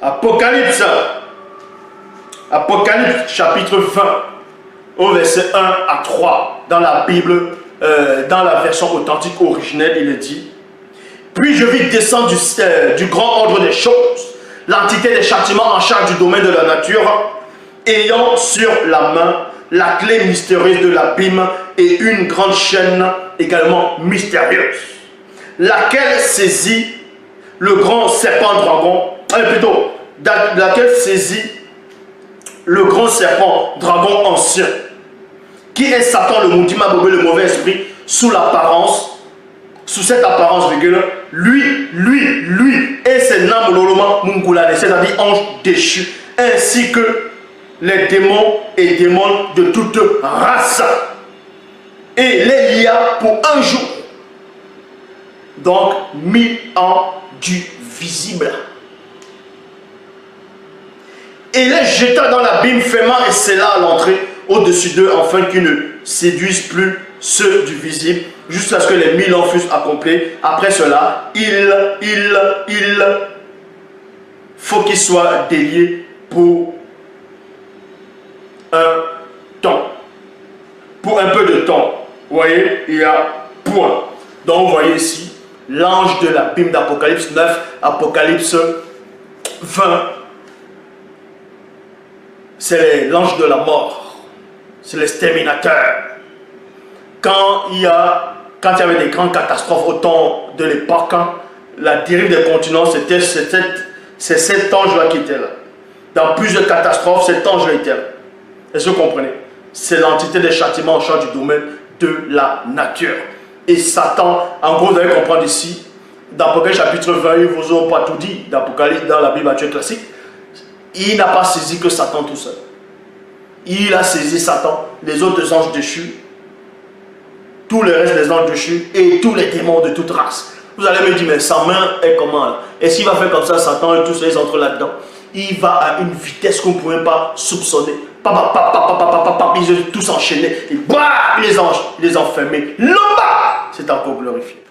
Apocalypse. Apocalypse chapitre 20 au verset 1 à 3 dans la Bible, dans la version authentique originelle, il est dit: puis je vis descendre du grand ordre des choses l'entité des châtiments en charge du domaine de la nature, ayant sur la main la clé mystérieuse de l'abîme et une grande chaîne également mystérieuse, laquelle saisit le grand serpent dragon, laquelle saisit le grand serpent dragon ancien, qui est Satan, le maudit Mabobé, le mauvais esprit, sous cette apparence, lui, et ses names Loloma Mungulade, c'est-à-dire anges déchus, ainsi que les démons et démons de toute race. Et les lia pour un jour. Donc, 1000 ans du visible. Et les jeta dans l'abîme, fermant et scella à l'entrée au-dessus d'eux, afin qu'ils ne séduisent plus ceux du visible, jusqu'à ce que les 1000 ans fussent accomplis. Après cela, il faut qu'ils soient déliés pour un temps. Pour un peu de temps. Vous voyez, il y a point. Donc, vous voyez ici, l'ange de l'abîme d'Apocalypse 9, Apocalypse 20. C'est l'ange de la mort. C'est l'exterminateur. Quand il y avait des grandes catastrophes au temps de l'époque, la dérive des continents, c'est cet ange-là qui était là. Dans plusieurs catastrophes, cet ange-là était là. Est-ce que vous comprenez? C'est l'entité des châtiments en charge du domaine de la nature. Et Satan, en gros, vous allez comprendre ici, dans Apocalypse chapitre 20, ils ne vous ont pas tout dit, dans la Bible actuelle classique, il n'a pas saisi que Satan tout seul. Il a saisi Satan, les autres anges déchus, tous les restes des anges déchus et tous les démons de toute race. Vous allez me dire, mais sa main est comment là? Est-ce qu'il va faire comme ça, Satan et tous ceux qui entrent là-dedans? Il va à une vitesse qu'on ne pouvait pas soupçonner. Ils sont tous enchaînés. Et bah, les anges, les enfermés. Là-bas, c'est encore glorifié.